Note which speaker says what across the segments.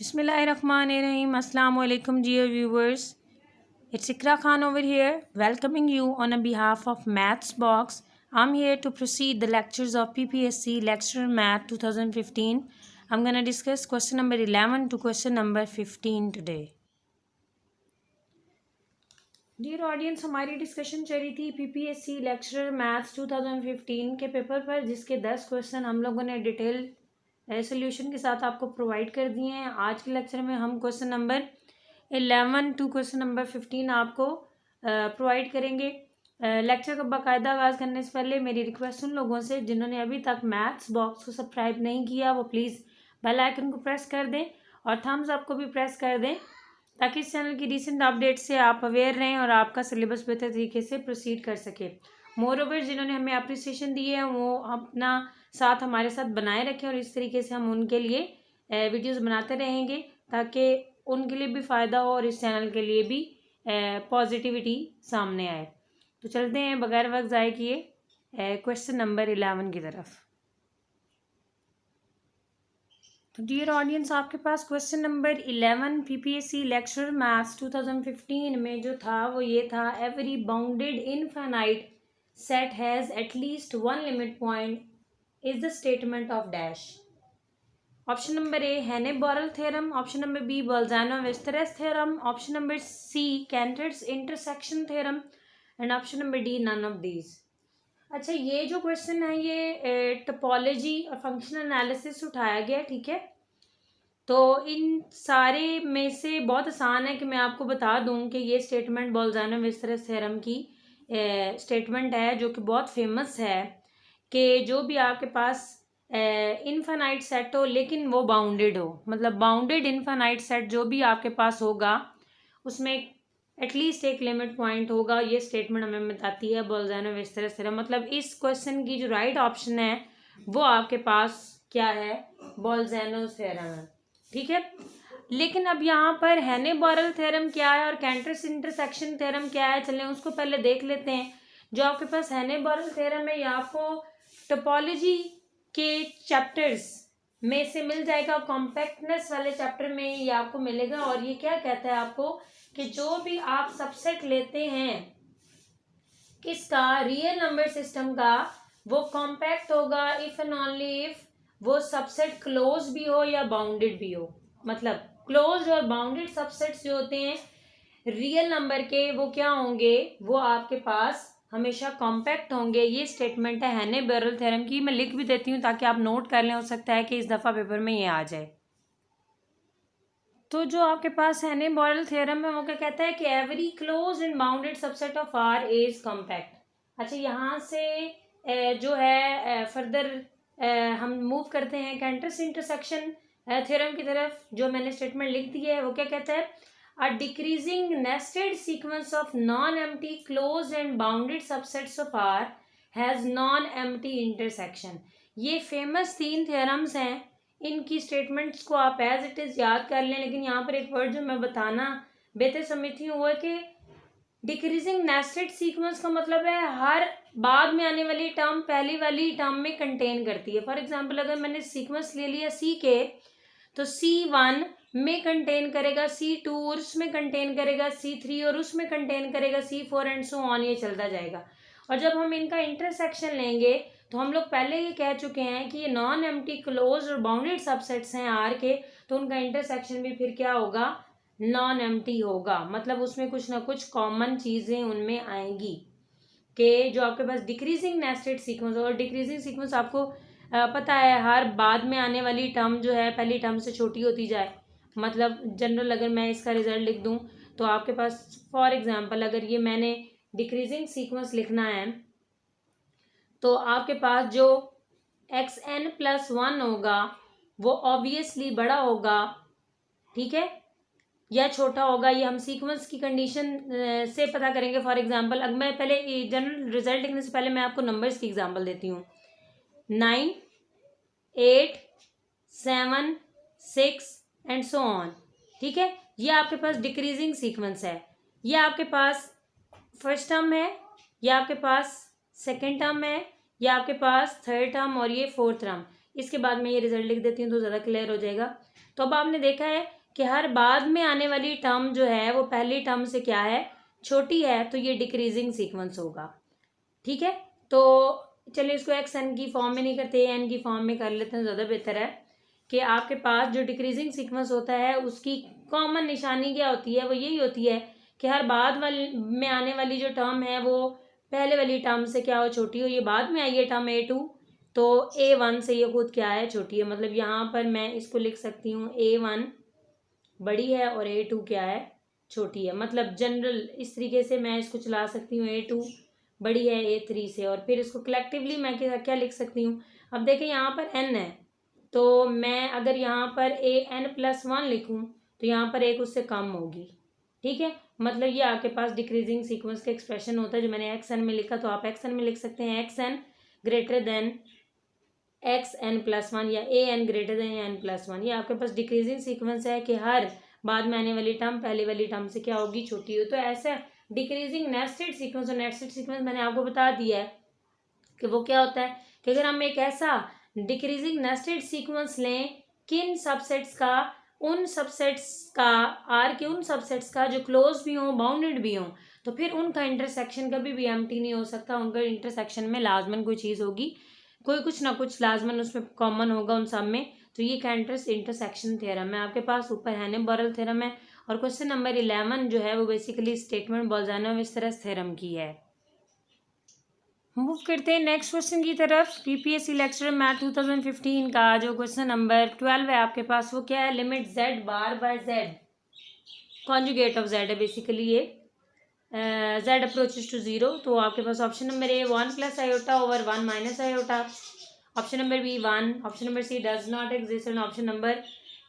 Speaker 1: Bismillahirrahmanirrahim. Assalamu alaikum dear viewers. It's Ikra Khan over here welcoming you on a behalf of Maths Box. I'm here to proceed the lectures of PPSC Lecture Math 2015. I'm going to discuss question number 11 to question number 15 today. Dear audience, हमारी discussion चल रही थी PPSC lecturer maths 2015 के paper पर, जिसके 10 question हम लोगों ने डिटेल सोल्यूशन के साथ आपको प्रोवाइड कर दिए हैं। आज के लेक्चर में हम question number 11 to question number 15 आपको प्रोवाइड करेंगे। लेक्चर का बाकायदा आगाज़ करने से पहले मेरी रिक्वेस्ट उन लोगों से जिन्होंने अभी तक मैथ्स बॉक्स को सब्सक्राइब नहीं किया, वो प्लीज़ बेल आइकन को प्रेस कर दें और थम्स अप को भी प्रेस कर दें, ताकि इस चैनल की रिसेंट अपडेट से आप अवेयर रहें और आपका सिलेबस बेहतर तरीके से प्रोसीड कर सके। मोर ओवर जिन्होंने हमें अप्रिसिएशन दी है वो अपना साथ हमारे साथ बनाए रखें और इस तरीके से हम उनके लिए वीडियोस बनाते रहेंगे ताकि उनके लिए भी फ़ायदा हो और इस चैनल के लिए भी पॉजिटिविटी सामने आए। तो चलते हैं बगैर वक्त ज़ाय किए क्वेश्चन नंबर 11 की तरफ। तो डियर ऑडियंस, आपके पास question number 11 PPSC lecture maths 2015 में जो था वो ये था, every bounded infinite set has at least one limit point is the statement of dash. Option number A Heine Borel theorem, option number B Bolzano Weierstrass theorem, option number C Cantor's intersection theorem and option number D none of these. अच्छा, ये जो question है ये topology और functional analysis उठाया गया, ठीक है। तो इन सारे में से बहुत आसान है कि मैं आपको बता दूं कि ये स्टेटमेंट बोल्ज़ानो-वेस्टरस थ्योरम की स्टेटमेंट है जो कि बहुत फेमस है कि जो भी आपके पास इनफाइनाइट सेट हो लेकिन वो बाउंडेड हो, मतलब बाउंडेड इनफाइनाइट सेट जो भी आपके पास होगा उसमें एटलीस्ट एक लिमिट पॉइंट होगा। ये स्टेटमेंट हमें बताती है बोल्ज़ानो-वेस्टरस थ्योरम। मतलब इस क्वेश्चन की जो राइट ऑप्शन है वो आपके पास क्या है, बोल्ज़ानो थ्योरम है, ठीक है। लेकिन अब यहाँ पर हेने-बोरल थ्योरम क्या है और कैंटर्स इंटरसेक्शन थ्योरम क्या है, चलें उसको पहले देख लेते हैं। जो आपके पास हेने-बोरल थ्योरम है ये आपको टोपोलॉजी के चैप्टर्स में से मिल जाएगा, कॉम्पैक्टनेस वाले चैप्टर में ये आपको मिलेगा। और ये क्या कहता है आपको कि जो भी आप सबसेट लेते हैं किसका, रियल नंबर सिस्टम का, वो कॉम्पैक्ट होगा इफ एंड ओनली इफ वो सबसेट क्लोज भी हो या बाउंडेड भी हो। मतलब क्लोज और बाउंडेड सबसेट्स जो होते हैं रियल नंबर के वो क्या होंगे, वो आपके पास हमेशा कॉम्पैक्ट होंगे। ये स्टेटमेंट है हेने-बोरल थ्योरम की। मैं लिख भी देती हूँ ताकि आप नोट कर लें, हो सकता है कि इस दफ़ा पेपर में ये आ जाए। तो जो आपके पास हेने-बोरल थ्योरम है वो क्या कहता है कि every close and bounded subset of R is compact. अच्छा, यहाँ से जो है फर्दर हम मूव करते हैं कैंटर्स इंटरसेक्शन थ्योरम की तरफ। जो मैंने स्टेटमेंट लिख दी है वो क्या कहता है, a decreasing nested sequence of non-empty closed and bounded subsets of R has non-empty intersection। ये फेमस 3 थ्योरम्स हैं, इनकी स्टेटमेंट्स को आप एज इट इज़ याद कर लें। लेकिन यहाँ पर एक वर्ड जो मैं बताना बेहतर समझती हूँ वो है कि डिक्रीजिंग नेस्टेड सीक्वेंस का मतलब है हर बाद में आने वाली टर्म पहली वाली टर्म में कंटेन करती है। फॉर एग्जाम्पल अगर मैंने सीक्वेंस ले लिया सी के, तो C1 में कंटेन करेगा C2 और उसमें कंटेन करेगा C3 और उसमें कंटेन करेगा C4 एंड सो ऑन, ये चलता जाएगा। और जब हम इनका इंटरसेक्शन लेंगे तो हम लोग पहले ये कह चुके हैं कि ये नॉन एम्प्टी क्लोज और बाउंडेड सबसेट्स हैं आर के, तो उनका इंटरसेक्शन भी फिर क्या होगा, नॉन एम्प्टी होगा। मतलब उसमें कुछ ना कुछ कॉमन चीज़ें उनमें आएंगी कि जो आपके पास डिक्रीजिंग नेस्टेड सीक्वेंस, और डिक्रीजिंग सीक्वेंस आपको पता है हर बाद में आने वाली टर्म जो है पहली टर्म से छोटी होती जाए। मतलब जनरल अगर मैं इसका रिजल्ट लिख दूं तो आपके पास फॉर एग्जांपल अगर ये मैंने डिक्रीजिंग सीक्वेंस लिखना है तो आपके पास जो xn+1 होगा वो ऑब्वियसली बड़ा होगा, ठीक है, या छोटा होगा। ये हम सीक्वेंस की कंडीशन से पता करेंगे। फॉर एग्जांपल अब मैं पहले जनरल रिजल्ट लिखने से पहले मैं आपको नंबर्स की एग्जांपल देती हूँ। 9, 8, 7, 6 एंड सो ऑन, ठीक है। ये आपके पास डिक्रीजिंग सीक्वेंस है। ये आपके पास फर्स्ट टर्म है, ये आपके पास सेकेंड टर्म है, ये आपके पास थर्ड टर्म और ये फोर्थ टर्म। इसके बाद मैं ये रिजल्ट लिख देती हूँ तो ज़्यादा क्लियर हो जाएगा। तो अब आपने देखा है कि हर बाद में आने वाली टर्म जो है वो पहली टर्म से क्या है, छोटी है, तो ये डिक्रीजिंग सीक्वेंस होगा। ठीक है, तो चलिए इसको एक्स एन की फॉर्म में नहीं करते, एन की फॉर्म में कर लेते हैं, ज़्यादा बेहतर है कि आपके पास जो डिक्रीजिंग सीक्वेंस होता है उसकी कॉमन निशानी क्या होती है, वो यही होती है कि हर बाद वाली में आने वाली जो टर्म है वो पहले वाली टर्म से क्या हो, छोटी हो। ये बाद में आई है टर्म A2, तो A1 से ये खुद क्या है, छोटी है। मतलब यहाँ पर मैं इसको लिख सकती हूँ A1 बड़ी है और A2 क्या है, छोटी है। मतलब जनरल इस तरीके से मैं इसको चला सकती हूँ, A2 बड़ी है A3 से, और फिर इसको कलेक्टिवली मैं क्या लिख सकती हूँ। अब देखें यहाँ पर n है, तो मैं अगर यहाँ पर AN+1 लिखूँ तो यहाँ पर एक उससे कम होगी। ठीक है, मतलब ये आपके पास डिक्रीजिंग सीक्वेंस का एक्सप्रेशन होता है। जो मैंने XN में लिखा तो आप XN में लिख सकते हैं, XN ग्रेटर देन XN+1 या AN ग्रेटर देन AN+1। ये आपके पास डिक्रीजिंग सीक्वेंस है कि हर बाद में आने वाली टर्म पहले वाली टर्म से क्या होगी, छोटी हो। तो ऐसा डिक्रीजिंग नेस्टेड सीक्वेंस, और नेस्टेड सीक्वेंस मैंने आपको बता दिया है कि वो क्या होता है कि अगर हम एक ऐसा डिक्रीजिंग नेस्टेड सीक्वेंस लें किन सबसेट्स का, उन सबसेट्स का, आर के उन सबसेट्स का जो क्लोज भी हों, बाउंडेड भी हों, तो फिर उनका इंटरसेक्शन कभी भी एम्प्टी नहीं हो सकता। उनका इंटरसेक्शन में लाजमन कोई चीज़ होगी, कोई कुछ ना कुछ लाजमन उसमें कॉमन होगा उन सब में। तो ये कैंटर्स इंटरसेक्शन थ्योरम है, आपके पास ऊपर हैनिस-बोरेल थ्योरम है, और क्वेश्चन नंबर 11 जो है वो बेसिकली स्टेटमेंट बोल्जानो-वीसरस थ्योरम की है। मूव करते हैं नेक्स्ट क्वेश्चन की तरफ। पीपीएससी लेक्चर मैथ 2015 का जो क्वेश्चन नंबर 12 है आपके पास, वो क्या है, limit z bar by z conjugate of z है बेसिकली ये, z अप्रोचेस टू 0। तो आपके पास option number A 1 + iota over 1 - iota, option number B 1, option number C does not exist, and option number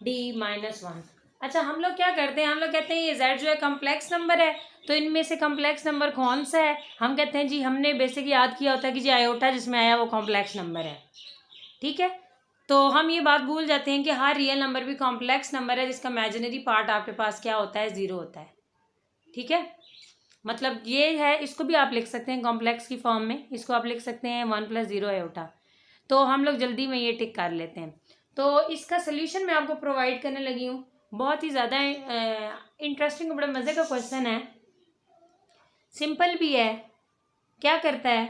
Speaker 1: D -1। अच्छा, हम लोग क्या करते हैं, हम लोग कहते हैं ये z जो है कॉम्प्लेक्स नंबर है, तो इनमें से कॉम्प्लेक्स नंबर कौन सा है। हम कहते हैं जी हमने बेसिक याद किया होता है कि जी आयोटा जिसमें आया वो कॉम्प्लेक्स नंबर है। ठीक है, तो हम ये बात भूल जाते हैं कि हर रियल नंबर भी कॉम्प्लेक्स नंबर है जिसका इमेजिनरी पार्ट आपके पास क्या होता है, 0 होता है। ठीक है, मतलब ये है, इसको भी आप लिख सकते हैं कॉम्प्लेक्स की फॉर्म में, इसको आप लिख सकते हैं 1 + 0 आयोटा। तो हम लोग जल्दी में ये टिक कर लेते हैं। तो इसका सोल्यूशन मैं आपको प्रोवाइड करने लगी हूँ, बहुत ही ज़्यादा इंटरेस्टिंग, बड़ा मज़े का क्वेश्चन है, सिंपल भी है। क्या करता है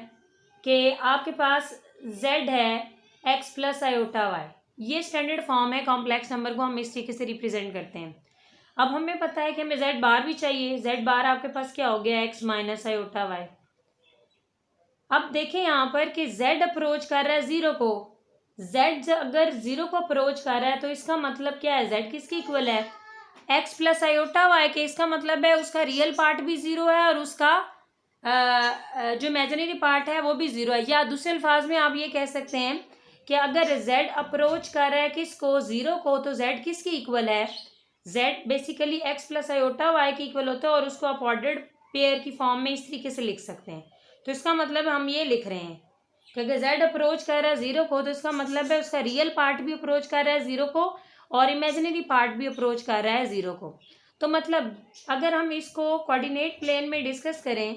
Speaker 1: कि आपके पास z है x + आयोटा y, ये स्टैंडर्ड फॉर्म है कॉम्प्लेक्स नंबर को हम इस तरीके से रिप्रेजेंट करते हैं। अब हमें पता है कि हमें z बार भी चाहिए, z बार आपके पास क्या हो गया, x - आयोटा y। अब देखें यहाँ पर कि z अप्रोच कर रहा है 0 को, z अगर 0 को अप्रोच कर रहा है तो इसका मतलब क्या है, z किसके इक्वल है, x + आयोटा y के। इसका मतलब है उसका रियल पार्ट भी 0 है और उसका जो इमेजिनरी पार्ट है वो भी 0 है। या दूसरे अल्फाज में आप ये कह सकते हैं कि अगर z अप्रोच कर रहा है किसको, 0 को, तो z किसके इक्वल है, z basically x + iota y के इक्वल होता है, और उसको आप ऑर्डर्ड पेयर की फॉर्म में इस तरीके से लिख सकते हैं। तो इसका मतलब हम ये लिख रहे हैं कि अगर z अप्रोच कर रहा है 0 को, तो इसका मतलब है उसका रियल पार्ट भी अप्रोच कर रहा है 0 को और इमेजिनरी पार्ट भी अप्रोच कर रहा है 0 को। तो मतलब अगर हम इसको कोऑर्डिनेट प्लेन में डिस्कस करें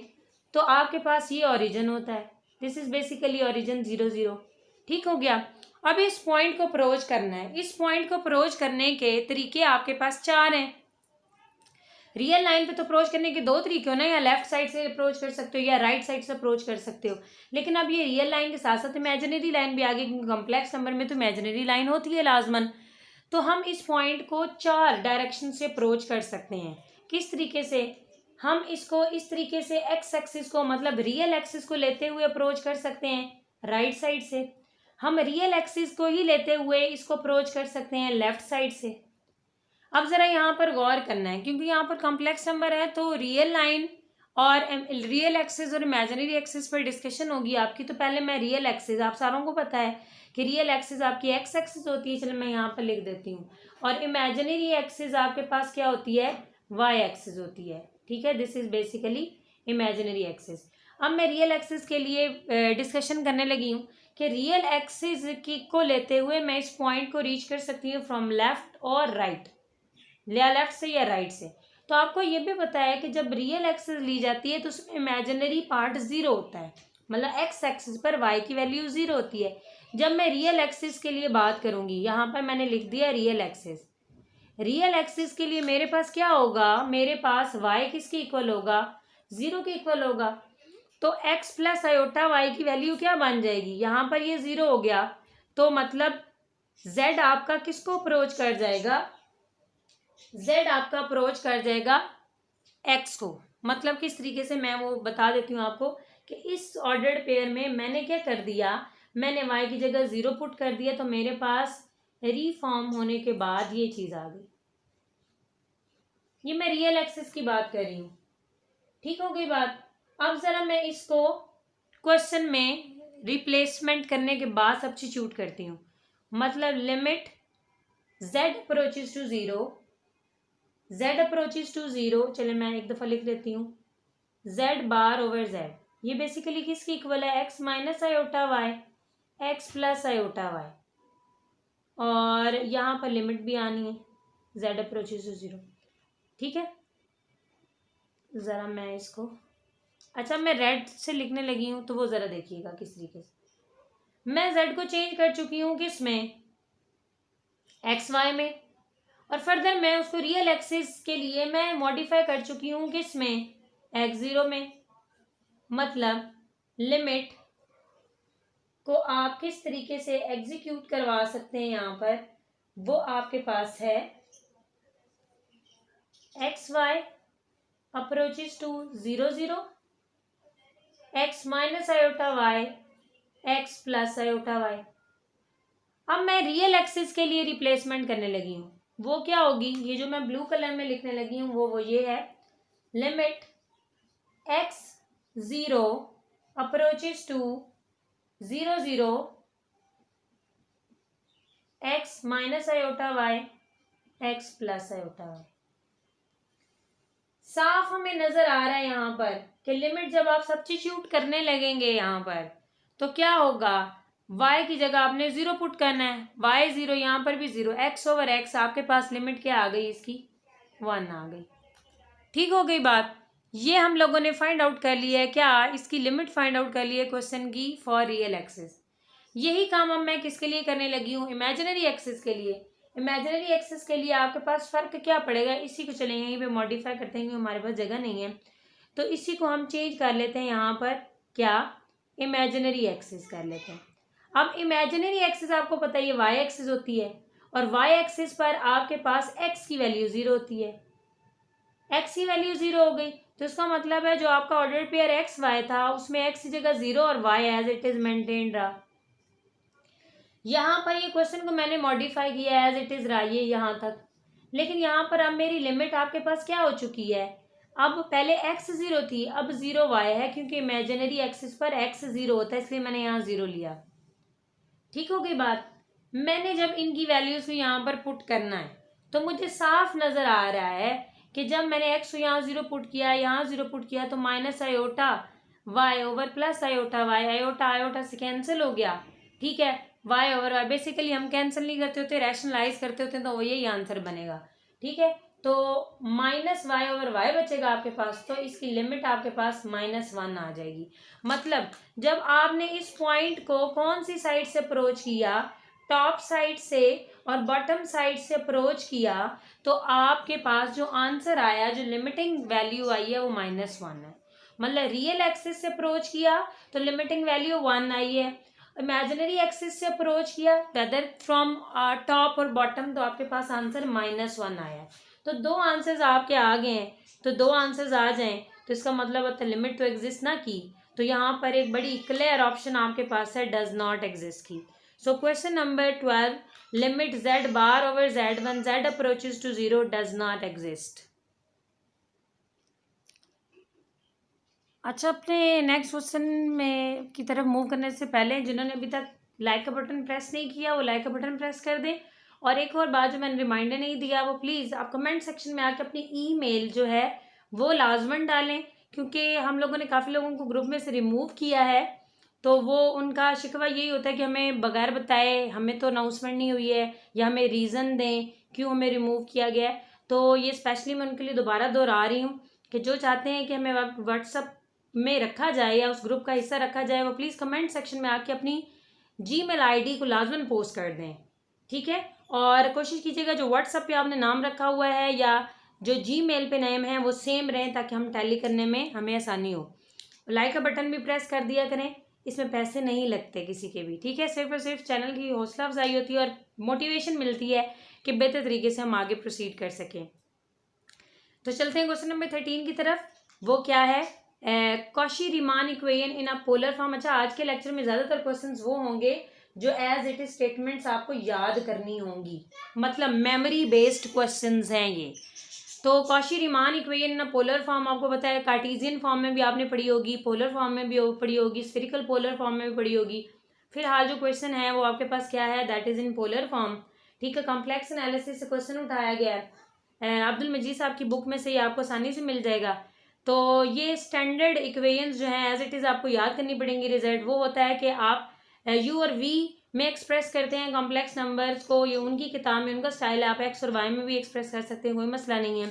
Speaker 1: तो आपके पास ये ओरिजिन होता है, दिस इज बेसिकली ओरिजिन 0 0। ठीक हो गया। अब इस पॉइंट को अप्रोच करना है। इस पॉइंट को अप्रोच करने के तरीके आपके पास 4 हैं। रियल लाइन पे तो अप्रोच करने के 2 तरीके हो ना, या लेफ्ट साइड से अप्रोच कर सकते हो या राइट साइड से अप्रोच कर सकते हो। लेकिन अब ये रियल लाइन के साथ साथ इमेजिनरी लाइन भी आगे, क्योंकि कॉम्प्लेक्स नंबर में तो इमेजिनरी लाइन होती है लाजमन। तो हम इस पॉइंट को 4 डायरेक्शन से अप्रोच कर सकते हैं। किस तरीके से, हम इसको इस तरीके से एक्स एक्सिस को, मतलब रियल एक्सिस को लेते हुए अप्रोच कर सकते हैं राइट साइड से। हम रियल एक्सिस को ही लेते हुए इसको अप्रोच कर सकते हैं लेफ्ट साइड से। अब ज़रा यहाँ पर गौर करना है, क्योंकि यहाँ पर कॉम्प्लेक्स नंबर है तो रियल लाइन और रियल एक्सिस और इमेजिनरी एक्सिस पर डिस्कशन होगी आपकी। तो पहले मैं रियल एक्सिस, आप सारों को पता है कि रियल एक्सिस आपकी एक्स एक्सिस होती है, चलो मैं यहाँ पर लिख देती हूँ, और इमेजिनरी एक्सिस आपके पास क्या होती है, वाई एक्सिस होती है। ठीक है, this is basically imaginary axis. अब मैं रियल एक्सिस के लिए डिस्कशन करने लगी हूँ कि रियल एक्सिस की को लेते हुए मैं इस पॉइंट को रीच कर सकती हूँ फ्रॉम लेफ्ट और राइट, या लेफ्ट से या राइट से। तो आपको ये भी पता है कि जब रियल एक्सिस ली जाती है तो उसमें इमेजिनरी पार्ट 0 होता है, मतलब एक्स एक्सिस पर y की वैल्यू 0 होती है। जब मैं रियल एक्सिस के लिए बात करूंगी, यहाँ पर मैंने लिख दिया रियल एक्सिस, रियल एक्सिस के लिए मेरे पास क्या होगा, मेरे पास y किसके इक्वल होगा, 0 के इक्वल होगा। तो x प्लस आयोटा वाई की वैल्यू क्या बन जाएगी, यहाँ पर ये 0 हो गया, तो मतलब z आपका किसको अप्रोच कर जाएगा, z आपका अप्रोच कर जाएगा x को। मतलब किस तरीके से, मैं वो बता देती हूँ आपको कि इस ऑर्डर्ड पेयर में मैंने क्या कर दिया, मैंने y की जगह 0 पुट कर दिया, तो मेरे पास रीफॉर्म होने के बाद ये चीज़ आ गई। ये मैं रियल एक्सिस की बात कर रही हूँ, ठीक हो गई बात। अब ज़रा मैं इसको क्वेश्चन में रिप्लेसमेंट करने के बाद सब्स्टिट्यूट करती हूँ। मतलब limit z approaches to 0, z approaches to 0, चले मैं एक दफ़ा लिख लेती हूँ, z बार ओवर z, ये बेसिकली किसकी इक्वल है, x minus iota y, x plus iota y, और यहाँ पर लिमिट भी आनी है z अप्रोचेस टू 0, ठीक है। ज़रा मैं इसको, अच्छा मैं रेड से लिखने लगी हूँ, तो वो ज़रा देखिएगा किस तरीके से। मैं z को चेंज कर चुकी हूँ किस में, एक्स वाई में, और फर्दर मैं उसको रियल एक्सिस के लिए मैं मॉडिफाई कर चुकी हूँ किस में, x0 में। मतलब लिमिट को आप किस तरीके से एग्जीक्यूट करवा सकते हैं यहाँ पर, वो आपके पास है x y approaches to 0 0, x minus iota y, x plus iota y. अब मैं रियल एक्सिस के लिए रिप्लेसमेंट करने लगी हूँ, वो क्या होगी, ये जो मैं ब्लू कलर में लिखने लगी हूँ वो ये है, limit x 0 approaches to 0 0, x minus iota y, x plus iota y. साफ हमें नजर आ रहा है यहाँ पर कि लिमिट जब आप सब्स्टिट्यूट करने लगेंगे यहाँ पर, तो क्या होगा, y की जगह आपने 0 पुट करना है, y 0, यहाँ पर भी 0, x ओवर x, आपके पास लिमिट क्या आ गई इसकी, 1 आ गई। ठीक हो गई बात। ये हम लोगों ने फाइंड आउट कर लिया है, क्या, इसकी लिमिट फाइंड आउट कर ली है क्वेश्चन की फॉर रियल एक्सिस। यही काम अब मैं किसके लिए करने लगी हूँ, इमेजिनरी एक्सिस के लिए। इमेजिनरी एक्सिस के लिए आपके पास फ़र्क क्या पड़ेगा, इसी को चलेंगे यहीं पे मॉडिफाई करते हैं, क्योंकि हमारे पास जगह नहीं है, तो इसी को हम चेंज कर लेते हैं यहाँ पर, क्या, इमेजिनरी एक्सिस कर लेते हैं। अब इमेजिनरी एक्सिस आपको पता है ये वाई एक्सिस होती है, और वाई एक्सिस पर आपके पास एक्स की वैल्यू 0 होती है, एक्स की वैल्यू 0 हो गई, तो इसका मतलब है जो आपका ऑर्डर पेयर एक्स वाई था उसमें एक्स की जगह 0 और y as it is maintain रहा। यहाँ पर ये क्वेश्चन को मैंने मॉडिफाई किया एज इट इज रहा ये यहाँ तक, लेकिन यहाँ पर अब मेरी लिमिट आपके पास क्या हो चुकी है, अब पहले x 0 थी, अब 0 y है, क्योंकि इमेजिनरी एक्सिस पर x 0 होता है, इसलिए मैंने यहाँ 0 लिया। ठीक हो गई बात। मैंने जब इनकी वैल्यूज को यहाँ पर पुट करना है, तो मुझे साफ नजर आ रहा है कि जब मैंने x को यहाँ 0 पुट किया, यहाँ 0 पुट किया, तो minus iota y over plus iota y, iota iota से कैंसिल हो गया, ठीक है, y ओवर y। बेसिकली हम कैंसिल नहीं करते होते, रैशनलाइज करते होते, तो यही आंसर बनेगा, ठीक है। तो माइनस वाई ओवर वाई बचेगा आपके पास, तो इसकी लिमिट आपके पास -1 आ जाएगी। मतलब जब आपने इस पॉइंट को कौन सी साइड से अप्रोच किया, टॉप साइड से और बॉटम साइड से अप्रोच किया, तो आपके पास जो आंसर आया, जो लिमिटिंग वैल्यू आई है, वो -1 है। मतलब रियल एक्सिस से अप्रोच किया तो लिमिटिंग वैल्यू 1 आई है, इमेजिनरी एक्सिस से अप्रोच किया वेदर फ्रॉम टॉप और बॉटम, तो आपके पास आंसर -1 आया है। तो 2 आंसर्स आपके आ गए हैं, तो 2 आंसर्स आ जाएं तो इसका मतलब होता है लिमिट तो एग्जिस्ट ना की, तो यहाँ पर एक बड़ी क्लियर ऑप्शन आपके पास है, डज नॉट एग्जिस्ट की। So question number 12, limit z bar over z1, z approaches to 0 does not exist. अच्छा, अपने नेक्स्ट क्वेश्चन में की तरफ मूव करने से पहले जिन्होंने अभी तक लाइक का बटन प्रेस नहीं किया, वो लाइक का बटन प्रेस कर दें। और एक और बात जो मैंने रिमाइंडर नहीं दिया, वो प्लीज़ आप कमेंट सेक्शन में आकर अपनी ईमेल जो है वो लाजमन डालें, क्योंकि हम लोगों ने काफ़ी लोगों को ग्रुप में से रिमूव किया है, तो वो उनका शिकवा यही होता है कि हमें बगैर बताए, हमें तो अनाउंसमेंट नहीं हुई है, या हमें रीज़न दें क्यों हमें रिमूव किया गया है। तो ये स्पेशली मैं उनके लिए दोबारा दोहरा रही हूँ कि जो चाहते हैं कि हमें व्हाट्सअप में रखा जाए या उस ग्रुप का हिस्सा रखा जाए, वो प्लीज़ कमेंट सेक्शन में आके अपनी जीमेल आईडी को लाजमन पोस्ट कर दें, ठीक है। और कोशिश कीजिएगा जो व्हाट्सएप पे आपने नाम रखा हुआ है या जो जीमेल पे नेम है वो सेम रहें ताकि हम टैली करने में हमें आसानी हो। लाइक का बटन भी प्रेस कर दिया करें, इसमें पैसे नहीं लगते किसी के भी, ठीक है। सिर्फ और सिर्फ चैनल की हौसला अफजाई होती है और मोटिवेशन मिलती है कि बेहतर तरीके से हम आगे प्रोसीड कर सकें। तो चलते हैं क्वेश्चन नंबर 13 की तरफ। वो क्या है? Cauchy Riemann equation in a polar form. अच्छा, आज के लेक्चर में ज़्यादातर क्वेश्चंस वो होंगे जो एज इट इज स्टेटमेंट्स आपको याद करनी होंगी, मतलब मेमोरी बेस्ड क्वेश्चंस हैं ये। तो Cauchy Riemann equation in a polar form आपको पता है, कार्टेशियन फॉर्म में भी आपने पढ़ी होगी, पोलर फॉर्म में भी पढ़ी होगी, स्फेरिकल पोलर फॉर्म में भी पढ़ी होगी। फिलहाल जो क्वेश्चन है वो आपके पास क्या है? That is in polar form, ठीक है। कॉम्प्लेक्स एनालिसिस से क्वेश्चन उठाया गया है, अब्दुल मजीद साहब की बुक में से ये आपको आसानी से मिल जाएगा। तो ये स्टैंडर्ड इक्वेशंस जो हैं एज इट इज़ आपको याद करनी पड़ेंगी। रिजल्ट वो होता है कि आप यू और वी में एक्सप्रेस करते हैं कॉम्प्लेक्स नंबर्स को, ये उनकी किताब में उनका स्टाइल है। आप एक्स और वाई में भी एक्सप्रेस कर सकते हैं, कोई मसला नहीं है,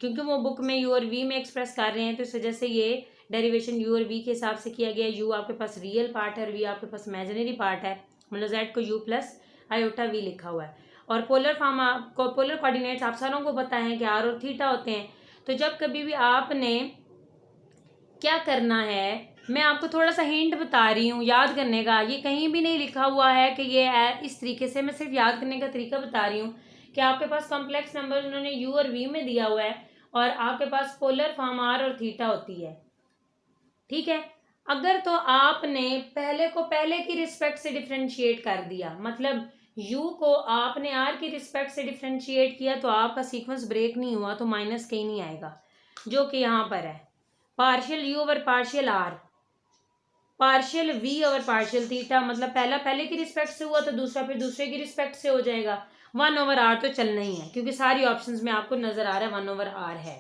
Speaker 1: क्योंकि वो बुक में यू और वी में एक्सप्रेस कर रहे हैं तो इस वजह से ये डेरिवेशन यू और वी के हिसाब से किया गया। यू आपके पास रियल पार्ट है और वी आपके पास इमेजिनरी पार्ट है, मतलब जेड को यू प्लस आयोटा वी लिखा हुआ है। और पोलर फॉर्म आपको, पोलर कोऑर्डिनेट्स आप सारों को पता है कि आर और थीटा होते हैं। तो जब कभी भी आपने क्या करना है, मैं आपको थोड़ा सा हिंट बता रही हूँ याद करने का। ये कहीं भी नहीं लिखा हुआ है कि ये इस तरीके से, मैं सिर्फ याद करने का तरीका बता रही हूँ कि आपके पास कॉम्प्लेक्स नंबर उन्होंने यू और वी में दिया हुआ है और आपके पास पोलर फॉर्म आर और थीटा होती है, ठीक है। अगर तो आपने पहले को पहले की रिस्पेक्ट से डिफ्रेंशिएट कर दिया, मतलब u को आपने r की रिस्पेक्ट से डिफ्रेंशिएट किया, तो आपका सीक्वेंस ब्रेक नहीं हुआ तो माइनस कहीं नहीं आएगा, जो कि यहाँ पर है। Partial u over partial r, partial v over partial theta, मतलब पहला पहले की रिस्पेक्ट से हुआ तो दूसरा फिर दूसरे की रिस्पेक्ट से हो जाएगा। 1/r तो चलना ही है क्योंकि सारी ऑप्शंस में आपको नजर आ रहा है 1/r है।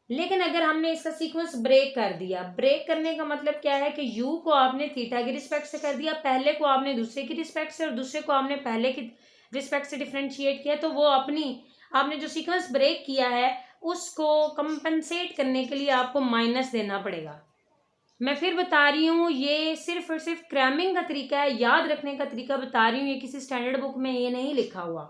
Speaker 1: लेकिन अगर हमने इसका सीक्वेंस ब्रेक कर दिया, ब्रेक करने का मतलब क्या है कि u को आपने थीटा की रिस्पेक्ट से कर दिया, पहले को आपने दूसरे की रिस्पेक्ट से और दूसरे को आपने पहले की रिस्पेक्ट से डिफरेंशिएट किया, तो वो आपने जो सीक्वेंस ब्रेक किया है उसको कंपनसेट करने के लिए आपको माइनस देना पड़ेगा। मैं फिर बता रही हूँ, ये सिर्फ और सिर्फ क्रैमिंग का तरीका है, याद रखने का तरीका बता रही हूँ, ये किसी स्टैंडर्ड बुक में ये नहीं लिखा हुआ,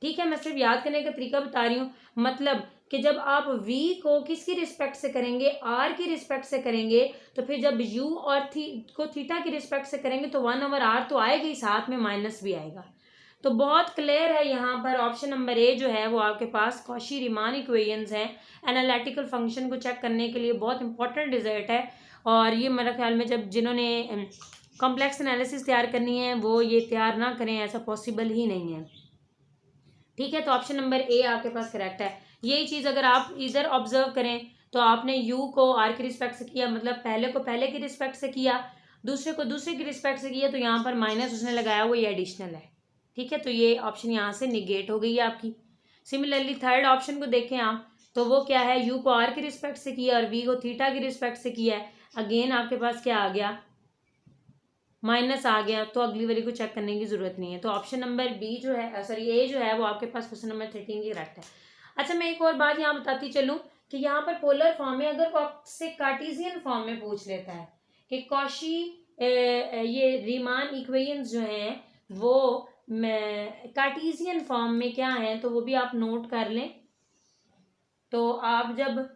Speaker 1: ठीक है। मैं सिर्फ याद करने का तरीका बता रही हूँ। मतलब कि जब आप v को किसकी रिस्पेक्ट से करेंगे, r की रिस्पेक्ट से करेंगे, तो फिर जब u और को थीटा की रिस्पेक्ट से करेंगे तो 1/r तो आएगा ही, साथ में माइनस भी आएगा। तो बहुत क्लियर है यहाँ पर। ऑप्शन नंबर ए जो है वो आपके पास कॉशी रीमान इक्वेशंस हैं। एनालिटिकल फंक्शन को चेक करने के लिए बहुत इंपॉर्टेंट रिजल्ट है, और ये मेरे ख्याल में जब जिन्होंने कॉम्प्लेक्स एनालिसिस तैयार करनी है वो ये तैयार ना करें, ऐसा पॉसिबल ही नहीं है, ठीक है। तो ऑप्शन नंबर ए आपके पास करेक्ट है। यही चीज़ अगर आप इधर ऑब्जर्व करें तो आपने u को r की रिस्पेक्ट से किया, मतलब पहले को पहले की रिस्पेक्ट से किया, दूसरे को दूसरे की रिस्पेक्ट से किया, तो यहाँ पर माइनस उसने लगाया हुआ, ये एडिशनल है, ठीक है। तो ये ऑप्शन यहाँ से निगेट हो गई है आपकी। सिमिलरली थर्ड ऑप्शन को देखें आप, तो वो क्या है, u को r की रिस्पेक्ट से किया और v को थीटा की रिस्पेक्ट से किया है, अगेन आपके पास क्या आ गया, माइनस आ गया, तो अगली वाली को चेक करने की जरूरत नहीं है। तो ऑप्शन नंबर बी जो है, सॉरी ए जो है वो आपके पास क्वेश्चन नंबर 13 की करेक्ट है। अच्छा, मैं एक और बात यहाँ बताती चलूँ कि यहाँ पर पोलर फॉर्म में अगर आपसे कार्टेशियन फॉर्म में पूछ लेता है कि कॉशी ये रीमान इक्वेशंस जो हैं वो कार्टेशियन फॉर्म में क्या है, तो वो भी आप नोट कर लें। तो आप जब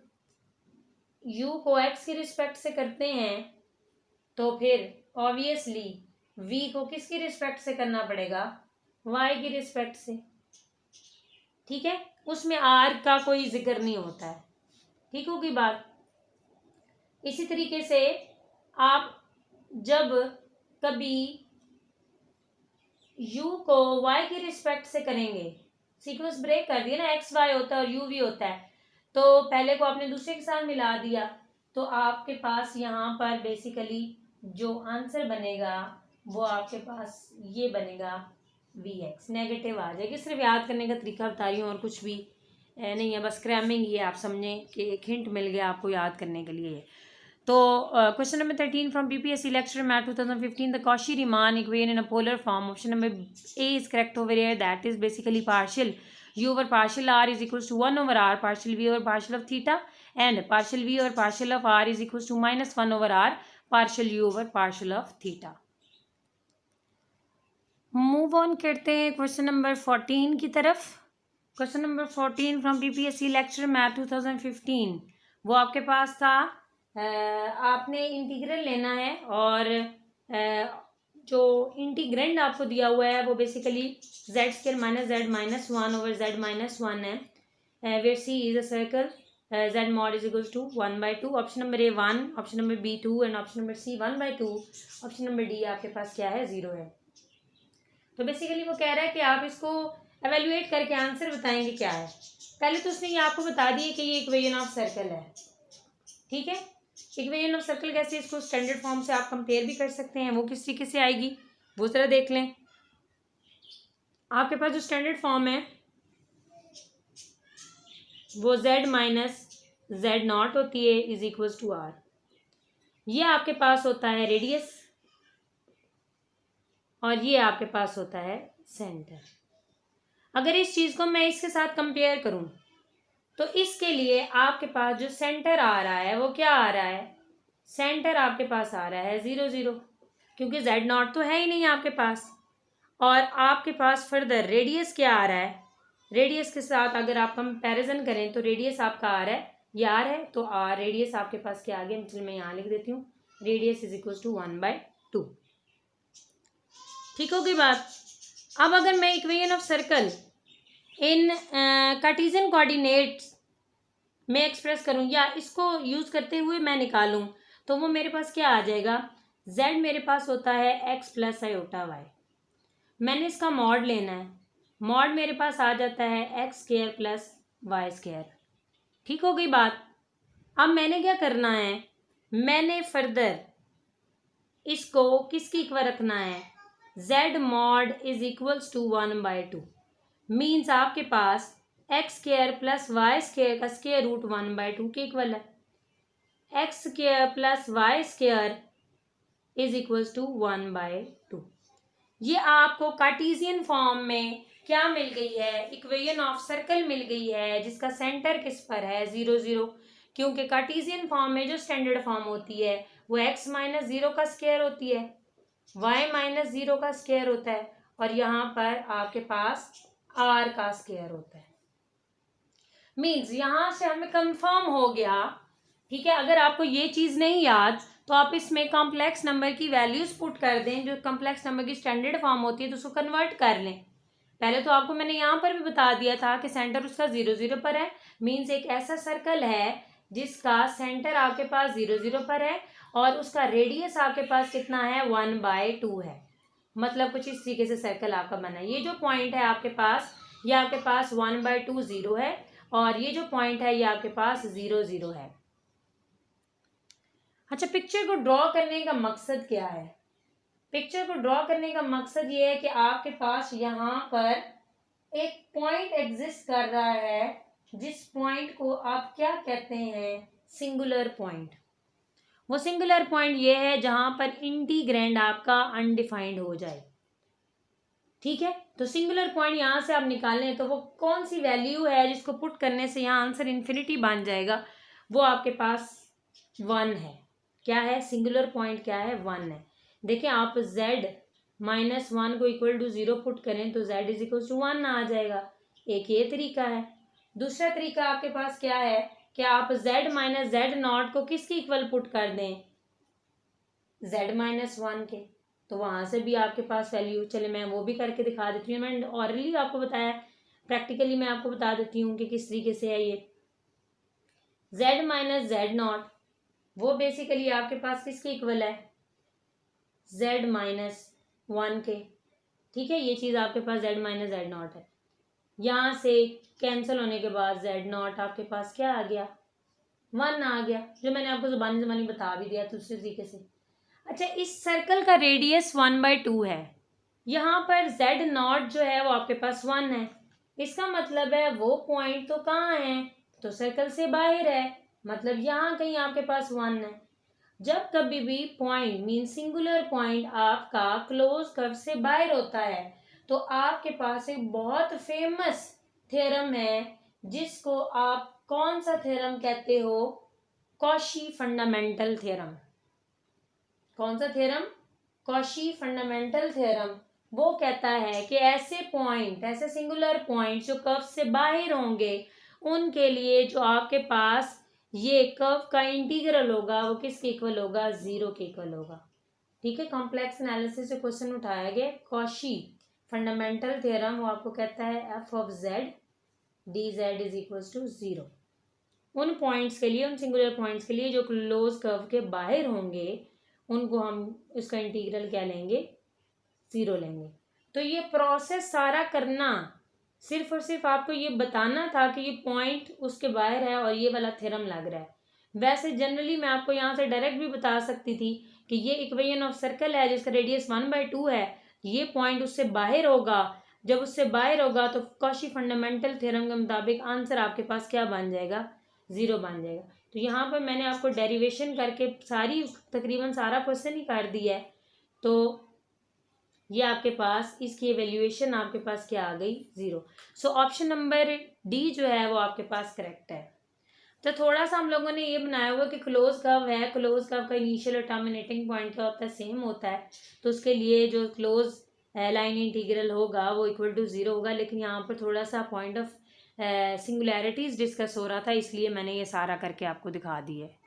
Speaker 1: u को x की रिस्पेक्ट से करते हैं तो फिर ऑब्वियसली v को किसकी रिस्पेक्ट से करना पड़ेगा, y की रिस्पेक्ट से, ठीक है। उसमें r का कोई जिक्र नहीं होता है, ठीक होगी बात। इसी तरीके से आप जब कभी u को y की रिस्पेक्ट से करेंगे, सीक्वेंस ब्रेक कर दिया ना, x y होता है और u v होता है, तो पहले को आपने दूसरे के साथ मिला दिया, तो आपके पास यहाँ पर बेसिकली जो आंसर बनेगा वो आपके पास ये बनेगा vx, नेगेटिव आ जाएगी। सिर्फ याद करने का तरीका बता रही हूँ और कुछ भी नहीं है, बस क्रैमिंग ही है, आप समझें कि एक हिंट मिल गया आपको याद करने के लिए। तो question number 13 from BPSC lecture math 2015, the Cauchy Riemann equation in a polar form. Option number A is correct over here, that is basically partial u over partial r is equals to 1/r partial v over partial of theta, and partial v over partial of r is equals to minus 1/r partial u over partial of theta. Move on करते हैं question number 14 की तरफ। Question number 14 from PPSC lecture math 2015। वो आपके पास था, आपने integral लेना है और जो इंटीग्रेंड आपको दिया हुआ है वो basically z square minus z minus one over z minus one है, where C is a circle, z mod is equals to 1/2। Option number A 1, option number B 2 and option number C 1/2। Option number D आपके पास क्या है, 0 है। तो basically वो कह रहा है कि आप इसको एवेल्युएट करके आंसर बताएंगे क्या है। पहले तो उसने ये आपको बता दिया कि ये इक्वेशन ऑफ सर्कल है, ठीक है। इक्वेशन ऑफ सर्कल कैसे, इसको स्टैंडर्ड फॉर्म से आप कंपेयर भी कर सकते हैं, वो किस तरीके से आएगी वो जरा देख लें। आपके पास जो स्टैंडर्ड फॉर्म है वो z माइनस जेड नॉट होती है इज इक्वल टू r। ये आपके पास होता है रेडियस और ये आपके पास होता है सेंटर। अगर इस चीज को मैं इसके साथ कंपेयर करूं तो इसके लिए आपके पास जो सेंटर आ रहा है वो क्या आ रहा है, सेंटर आपके पास आ रहा है 0 0, क्योंकि z नॉट तो है ही नहीं आपके पास। और आपके पास फर्दर रेडियस क्या आ रहा है, रेडियस के साथ अगर आप कंपैरिजन करें तो रेडियस आपका आर है, ये आर है, तो आर रेडियस आपके पास क्या आ गया, चलिए मैं यहाँ लिख देती हूँ, रेडियस इज इक्वल टू 1/2। ठीक होगी बात। अब अगर मैं equation of circle in Cartesian coordinates में एक्सप्रेस करूँ या इसको यूज करते हुए मैं निकालूं तो वो मेरे पास क्या आ जाएगा, z मेरे पास होता है x प्लस आयोटा y। मैंने इसका मॉड लेना है, मॉड मेरे पास आ जाता है x square plus y square. ठीक हो गई बात। अब मैंने क्या करना है, मैंने फर्दर इसको किसकी इक्वल रखना है, z mod is equals to 1/2। Means आपके पास x square plus y square का स्क्वायर रूट 1/2 के इक्वल है। X square plus y square is equals to 1/2। ये आपको कार्टेशियन फॉर्म में क्या मिल गई है, इक्वेशन ऑफ सर्कल मिल गई है जिसका सेंटर किस पर है, 0 0। क्योंकि कार्टेशियन फॉर्म में जो स्टैंडर्ड फॉर्म होती है वो x माइनस 0 का स्क्वायर होती है, y माइनस 0 का स्क्वायर होता है और यहाँ पर आपके पास r का स्क्वायर होता है। मीन्स यहाँ से हमें कंफर्म हो गया, ठीक है। अगर आपको ये चीज़ नहीं याद तो आप इसमें कॉम्प्लेक्स नंबर की वैल्यूज पुट कर दें, जो कॉम्प्लेक्स नंबर की स्टैंडर्ड फॉर्म होती है तो उसको कन्वर्ट कर लें। पहले तो आपको मैंने यहाँ पर भी बता दिया था कि सेंटर उसका 0 0 पर है। मीन्स एक ऐसा सर्कल है जिसका सेंटर आपके पास 0 0 पर है और उसका रेडियस आपके पास कितना है, 1/2 है। मतलब कुछ इस तरीके से सर्कल आपका बना है। ये जो पॉइंट है आपके पास, ये आपके पास 1/2 0 है और ये जो पॉइंट है ये आपके पास 0 0 है। अच्छा, पिक्चर को ड्रॉ करने का मकसद क्या है, पिक्चर को ड्रॉ करने का मकसद ये है कि आपके पास यहाँ पर एक पॉइंट एग्जिस्ट कर रहा है जिस पॉइंट को आप क्या कहते हैं, सिंगुलर पॉइंट। वो सिंगुलर पॉइंट ये है जहां पर इंटीग्रैंड आपका अनडिफाइंड हो जाए, ठीक है। तो सिंगुलर पॉइंट यहाँ से आप निकालें तो वो कौन सी वैल्यू है जिसको पुट करने से यहाँ आंसर इन्फिनिटी बन जाएगा, वो आपके पास 1 है। क्या है, सिंगुलर पॉइंट क्या है, 1 है। देखिए आप z माइनस 1 को इक्वल टू 0 पुट करें तो z इज इक्वल टू 1 आ जाएगा। एक ये तरीका है। दूसरा तरीका आपके पास क्या है कि आप z माइनस जेड नॉट को किसकी इक्वल पुट कर दें, z माइनस 1 के, तो वहां से भी आपके पास वैल्यू, चले मैं वो भी करके दिखा देती हूँ। मैंने ऑरली आपको बताया, प्रैक्टिकली मैं आपको बता देती हूँ कि किस तरीके से है ये। z माइनस जेड नॉट वो बेसिकली आपके पास किसके इक्वल है, z माइनस 1 के, ठीक है। ये चीज़ आपके पास z माइनस जेड नॉट है। यहाँ से कैंसिल होने के बाद z नॉट आपके पास क्या आ गया, 1 आ गया, जो मैंने आपको ज़ुबानी ज़ुबानी बता भी दिया दूसरे तरीके से। अच्छा, इस सर्कल का रेडियस 1/2 है। यहाँ पर z नॉट जो है वो आपके पास 1 है। इसका मतलब है वो पॉइंट तो कहाँ है, तो सर्कल से बाहर है, मतलब यहाँ कहीं आपके पास 1 है। जब कभी भी पॉइंट मीन सिंगुलर पॉइंट आपका क्लोज कर्व से बाहर होता है तो आपके पास एक बहुत फेमस थ्योरम है जिसको आप कौन सा थ्योरम कहते हो, कॉशी फंडामेंटल थ्योरम। कौन सा थ्योरम, कॉशी फंडामेंटल थ्योरम। वो कहता है कि ऐसे पॉइंट, ऐसे सिंगुलर पॉइंट जो कर्व से बाहर होंगे, उनके लिए जो आपके पास ये कर्व का इंटीग्रल होगा वो किसके इक्वल होगा, 0 के इक्वल होगा। ठीक है, कॉम्प्लेक्स एनालिसिस से क्वेश्चन उठाया गया, कॉशी फंडामेंटल थ्योरम, वो आपको कहता है f of z d z is equal to 0। उन पॉइंट्स के लिए, उन सिंगुलर पॉइंट्स के लिए जो क्लोज कर्व के बाहर होंगे, उनको हम इसका इंटीग्रल क्या लेंगे, 0 लेंगे। तो ये प्रोसेस सारा करना सिर्फ और सिर्फ आपको ये बताना था कि ये पॉइंट उसके बाहर है और ये वाला थ्योरम लग रहा है। वैसे जनरली मैं आपको यहाँ से डायरेक्ट भी बता सकती थी कि ये इक्वेशन ऑफ सर्कल है जिसका रेडियस 1/2 है, ये पॉइंट उससे बाहर होगा। जब उससे बाहर होगा तो कॉशी फंडामेंटल थ्योरम के मुताबिक आंसर आपके पास क्या बन जाएगा, 0 बन जाएगा। तो यहाँ पर मैंने आपको डेरिवेशन करके सारी तकरीबन सारा क्वेश्चन ही कर दिया है। तो ये आपके पास इसकी एवेल्यूएशन आपके पास क्या आ गई, 0। सो ऑप्शन नंबर डी जो है वो आपके पास करेक्ट है। तो थोड़ा सा हम लोगों ने ये बनाया हुआ कि क्लोज कर्व है, क्लोज कर्व का इनिशियल और टर्मिनेटिंग पॉइंट क्या होता है, सेम होता है। तो उसके लिए जो क्लोज लाइन इंटीग्रल होगा वो इक्वल टू 0 होगा। लेकिन यहाँ पर थोड़ा सा पॉइंट ऑफ सिंगुलैरिटीज डिस्कस हो रहा था, इसलिए मैंने ये सारा करके आपको दिखा दिया है।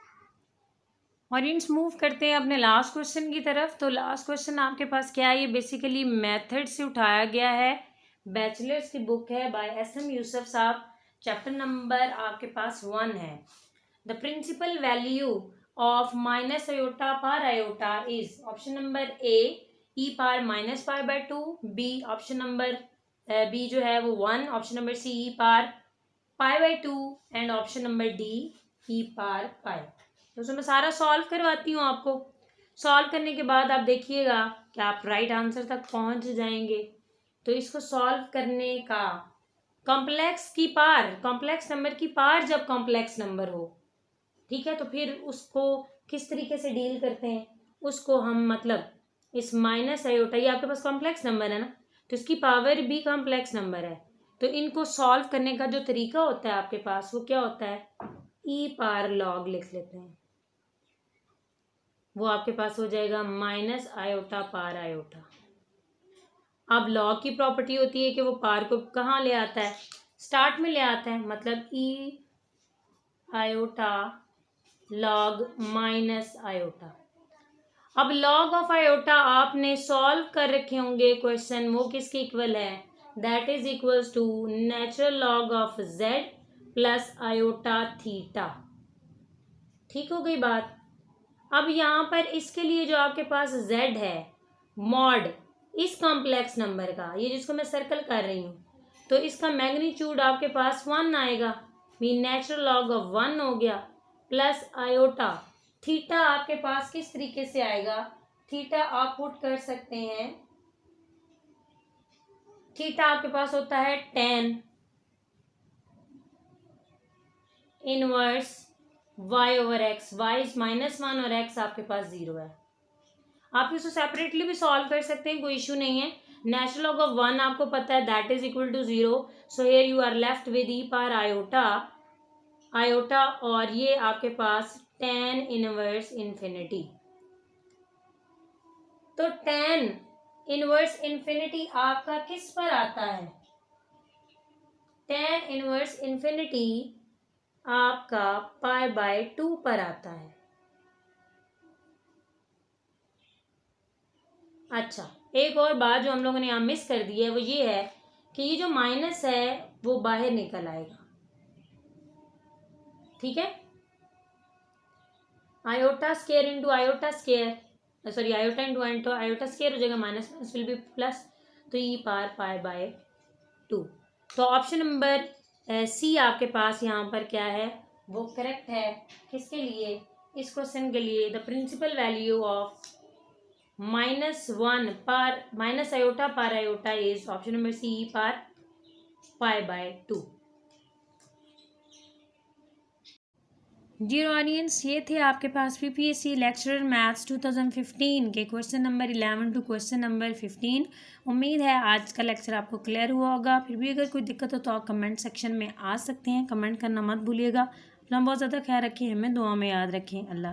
Speaker 1: ऑडियंस मूव करते हैं अपने लास्ट क्वेश्चन की तरफ। तो लास्ट क्वेश्चन आपके पास क्या है, ये बेसिकली मेथड से उठाया गया है, बैचलर्स की बुक है बाय SM यूसुफ साहब, चैप्टर नंबर आपके पास 1 है। The principal value of minus iota पर iota is option number A e पार minus pi by 2, B option number B जो है वो 1, option number C e par pi by 2 and option number D e par pi. तो उसमें सारा solve करवाती हूँ आपको। सॉल्व करने के बाद आप देखिएगा कि आप राइट आंसर तक पहुंच जाएंगे। तो इसको सॉल्व करने का कॉम्प्लेक्स की पार, कॉम्प्लेक्स नंबर की पार जब कॉम्प्लेक्स नंबर हो, ठीक है, तो फिर उसको किस तरीके से डील करते हैं, उसको हम मतलब इस माइनस आयोटा, ये आपके पास कॉम्प्लेक्स नंबर है ना, तो इसकी पावर भी कॉम्प्लेक्स नंबर है। तो इनको सॉल्व करने का जो तरीका होता है आपके पास वो क्या होता है, ई पार लॉग लिख लेते हैं। वो आपके पास हो जाएगा माइनस आयोटा पार आयोटा। अब लॉग की प्रॉपर्टी होती है कि वो पार को कहाँ ले आता है, स्टार्ट में ले आता है, मतलब e iota log minus iota. अब लॉग ऑफ आयोटा आपने सॉल्व कर रखे होंगे क्वेश्चन, वो किसके इक्वल है, that is equals to natural log of z plus iota theta. ठीक हो गई बात। अब यहाँ पर इसके लिए जो आपके पास z है, मॉड इस कॉम्प्लेक्स नंबर का, ये जिसको मैं सर्कल कर रही हूँ, तो इसका मैग्नीट्यूड आपके पास 1 आएगा, मीन नेचुरल लॉग ऑफ 1 हो गया, प्लस आयोटा थीटा आपके पास किस तरीके से आएगा, थीटा आप पुट कर सकते हैं, थीटा आपके पास होता है tan inverse y over x, y is -1 और x आपके पास 0 है। आप इसको सेपरेटली भी सॉल्व कर सकते हैं, कोई इशू नहीं है। नेचुरल लॉग ऑफ 1 आपको पता है that is equal to 0, so here you are left with e power iota iota, और ये आपके पास tan इनवर्स इन्फिनिटी। तो tan इनवर्स इन्फिनिटी आपका किस पर आता है, tan इनवर्स इन्फिनिटी आपका पाई बाय 2 पर आता है। अच्छा, एक और बात जो हम लोगों ने यहाँ मिस कर दी है वो ये है कि ये जो माइनस है वो बाहर निकल आएगा, ठीक है, iota square into iota square, sorry iota into iota square हो जाएगा, minus minus will be plus, तो ई पार पाई बाय 2। तो ऑप्शन नंबर सी आपके पास यहाँ पर क्या है, वो करेक्ट है। किसके लिए, इस क्वेश्चन के लिए, द प्रिंसिपल वैल्यू ऑफ -1 पर माइनस आयोटा पर iota is option number C e par pi by 2। Dear audience, ये थे आपके पास PPSC लेक्चरर मैथ्स 2015 के क्वेश्चन नंबर 11 टू क्वेश्चन नंबर 15। उम्मीद है आज का लेक्चर आपको क्लियर हुआ होगा। फिर भी अगर कोई दिक्कत हो तो आप कमेंट सेक्शन में आ सकते हैं, कमेंट करना मत भूलिएगा। अपना बहुत ज़्यादा ख्याल रखें, हमें दुआ में याद रखें। अल्लाह।